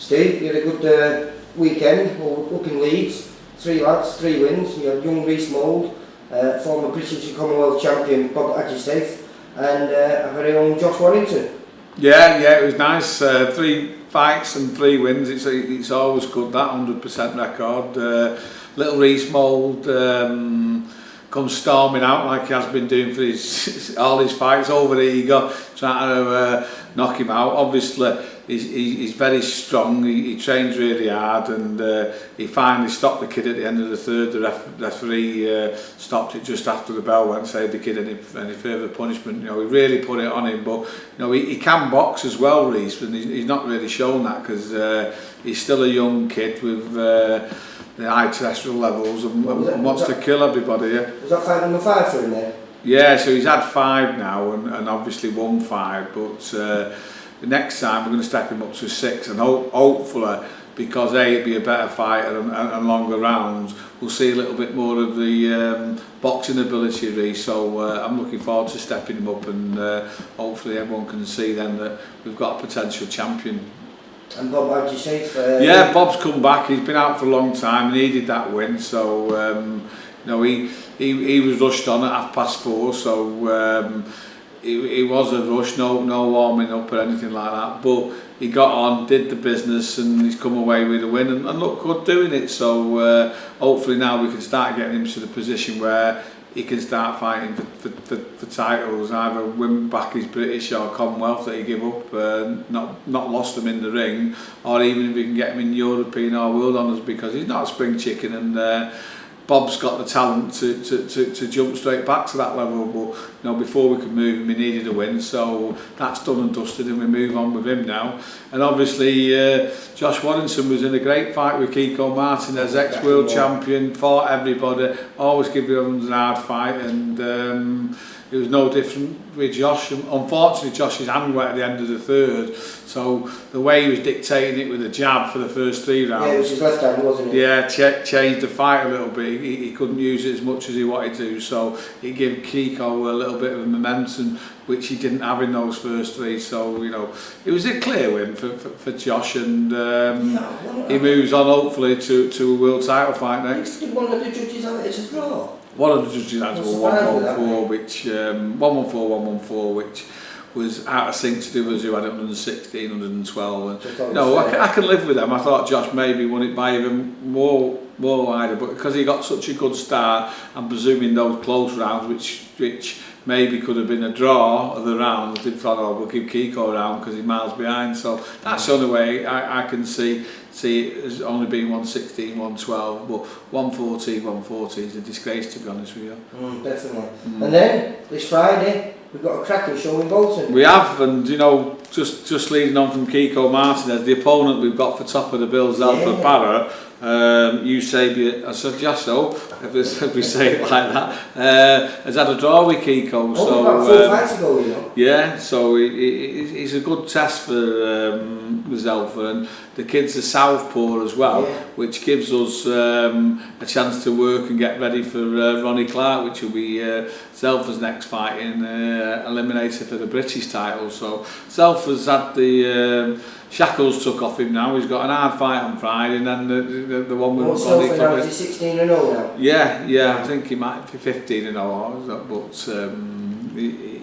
Steve, you had a good weekend up in Leeds. 3 lads, 3 wins. You had young Reece Mould, former British and Commonwealth champion Bob Agisafe, and our very own Josh Warrington. Yeah, it was nice. 3 fights and 3 wins. It's always good, that 100% record. Little Reece Mould comes storming out like he has been doing for all his fights, over ego, trying to knock him out. Obviously, he's very strong. He trains really hard, and he finally stopped the kid at the end of the third. The referee stopped it just after the bell went, saved the kid any further punishment. You know, he really put it on him. But you know, he can box as well, Reece, and he's not really shown that because he's still a young kid with the high terrestrial levels and wants to kill everybody. Yeah. Was that fight number 5 for him then? Yeah, so he's had 5 now and obviously won 5, but the next time we're going to step him up to 6, and hopefully, because he'll be a better fighter and longer rounds, we'll see a little bit more of the boxing ability, Reece. So I'm looking forward to stepping him up, and hopefully everyone can see then that we've got a potential champion. And Bob, how do you say? Yeah, Bob's come back. He's been out for a long time. He needed that win, so you know, he was rushed on at 4:30, so it was a rush, no warming up or anything like that. But he got on, did the business, and he's come away with a win and looked good doing it. So hopefully now we can start getting him to the position where he can start fighting for titles, either win back his British or Commonwealth that he gave up, not lost them in the ring, or even if we can get him in European or World Honours, because he's not a spring chicken, and Bob's got the talent to jump straight back to that level. But you know, before we could move him, he needed a win, so that's done and dusted, and we move on with him now. And obviously Josh Warrington was in a great fight with Kiko Martinez, ex-world champion, fought everybody, always give the others an hard fight, and it was no different with Josh. Unfortunately, Josh's hand went at the end of the third, so the way he was dictating it with a jab for the first 3 rounds. Yeah, it was his left hand, wasn't it? Yeah, changed the fight a little bit. He couldn't use it as much as he wanted to, so it gave Kiko a little bit of momentum, which he didn't have in those first 3. So you know, it was a clear win for Josh, and he moves on hopefully to a world title fight next. Did one of the judges have it as a draw? One of the judges had 114, which 114, which was out of sync to the others who had 116, 112. No, I can live with them. I thought Josh maybe won it by even more wider, but because he got such a good start, I'm presuming those close rounds, which maybe could have been a draw of the round, they thought, oh, we'll give Kiko around because he's miles behind. So that's the only way I can see it as only being 116, 112, but 140 is a disgrace, to be honest with you. Definitely. And then this Friday we've got a cracking show in Bolton. We have, and you know, just leading on from Kiko Martinez, the opponent we've got for top of the bill, Zelfa Barra, Eusebio Assajasso, if we say it like that, has had a draw with Kiko. So about 4 fights ago, you know. Yeah, so he's a good test for Zelfa, and the kid's a southpaw as well, which gives us a chance to work and get ready for Ronnie Clark, which will be Zelfa's next fight in eliminator for the British title. So Zelfa's had the shackles took off him now. He's got an hard fight on Friday, and then the one with Ronnie Clark. Is he 16 and 0 now? Yeah, I think he might be 15 and 0, but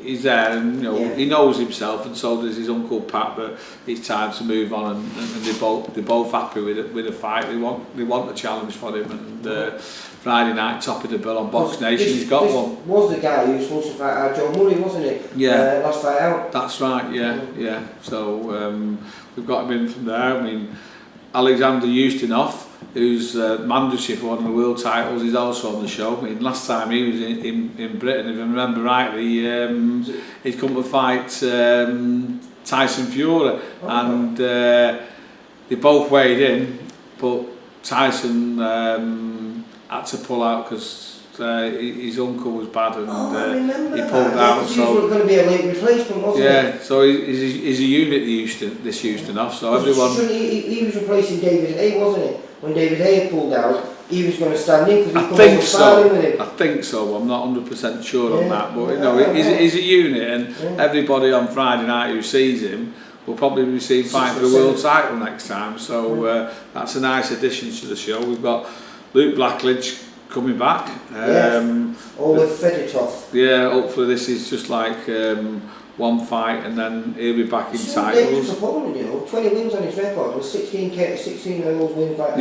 he's there, and you know, he knows himself, and so does his uncle Pat, that it's time to move on, and they're both happy with the fight. They want the challenge for him, and Friday night, top of the bill on Box Nation, he's got one. Was the guy who was supposed to fight Joe Murray, wasn't it? Yeah. Last fight out. That's right. Yeah. So we've got him in from there. I mean, Alexander Ustinov, who's mandatory for one of the world titles, is also on the show. I mean, last time he was in Britain, if I remember rightly, he'd come to fight Tyson Fury, and they both weighed in, but Tyson had to pull out because his uncle was bad, and he pulled out. So he was going to be a late replacement, wasn't he? Yeah, so he's a unit, this Ustinov, so everyone... He was replacing David Hay, wasn't it? When David Hay pulled out, he was going to stand in because I think so. I'm not 100% sure on that, but you know, he's a unit, and everybody on Friday night who sees him we'll probably be seeing fighting for the world title next time. So that's a nice addition to the show. We've got Luke Blackledge coming back. Olaf Fedotov. Yeah, hopefully this is just like one fight and then he'll be back in titles. Opponent, you know, 20 wins on his record, 16 of those wins like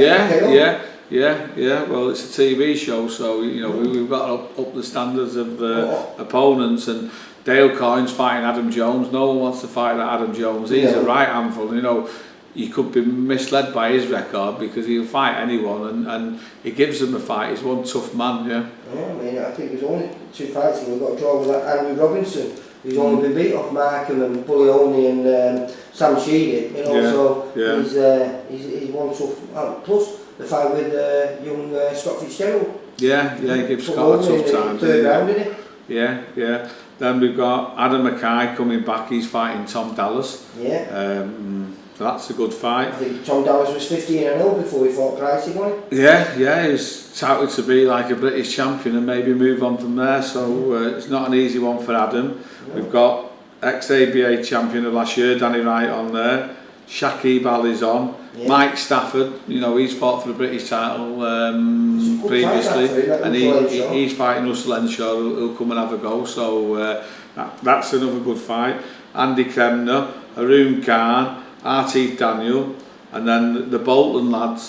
Yeah. Well, it's a TV show, so you know we've got to up the standards of opponents. And Dale Coyne's fighting Adam Jones. No one wants to fight that Adam Jones. He's a right handful. You know, you could be misled by his record because he'll fight anyone, and he gives them a fight. He's one tough man. Yeah. Yeah, I mean, I think there's only 2 fights and we've got to draw with that Andrew Robinson. He's only been beat off Markham and Bullioni and Sam Sheedy, you know, he's one tough. Plus the fight with young Scott Fitzgerald. Yeah, he gives Scott a tough time. Third round, didn't he? Yeah. Then we've got Adam Mackay coming back. He's fighting Tom Dallas. Yeah. That's a good fight. I think Tom Dallas was 15-0 before he fought Pricey, wasn't he? Yeah, he was touted to be like a British champion and maybe move on from there. So it's not an easy one for Adam. No. We've got ex-ABA champion of last year, Danny Wright, on there. Shakib Ali's on. Yeah. Mike Stafford, you know, he's fought for the British title previously, and he's fighting Russell Henshaw, who'll come and have a go. So that's another good fight. Andy Kremner, Haroon Khan, Artie Daniel, and then the Bolton lads,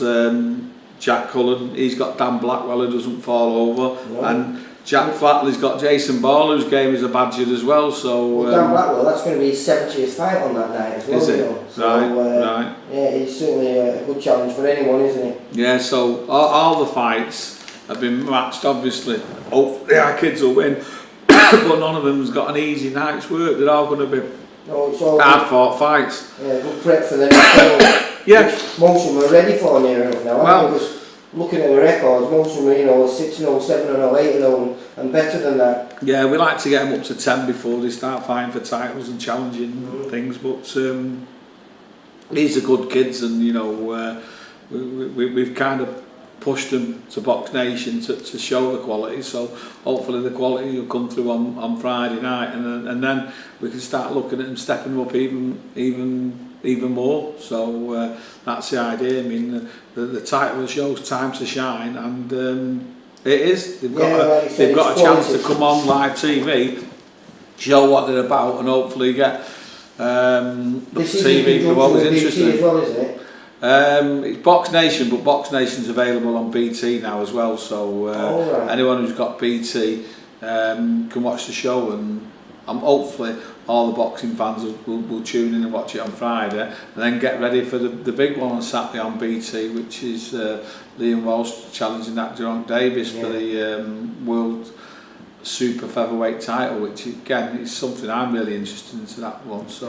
Jack Cullen, he's got Dan Blackwell who doesn't fall over, and Jack Flatley's got Jason Ball, whose game is a badger as well. So Dan Blackwell, that's going to be his 70th fight on that night as well. Is it? You know? So, right. Yeah, it's certainly a good challenge for anyone, isn't he? Yeah, so all the fights have been matched, obviously. Hopefully our kids will win, but none of them's got an easy night's work. They're all going to be hard-fought fights. Yeah, good prep for the next show. Yeah. Most of them are ready for near enough now. Well, because looking at the records, most of them are, you know, 6-0, 7-0, 8-0 and better than that. Yeah, we like to get them up to 10 before they start fighting for titles and challenging things, but these are good kids, and you know we've kind of pushed them to Box Nation to show the quality, so hopefully the quality will come through on Friday night, and then we can start looking at them stepping them up even more. So that's the idea. I mean, the title of the show's Time to Shine, and it is. They've got a chance to come on live TV, show what they're about, and hopefully get TV for what was interesting. As well, isn't it? It's Box Nation, but Box Nation's available on BT now as well, so anyone who's got BT can watch the show, and hopefully all the boxing fans will tune in and watch it on Friday, and then get ready for the big one on Saturday on BT, which is Liam Walsh challenging that Durant Davis for the World Super Featherweight title, which again is something I'm really interested into, that one. So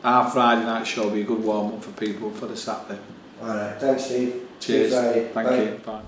our Friday night show will be a good warm up for people for the Saturday. Alright, thanks Steve. Cheers. Thank you. Bye.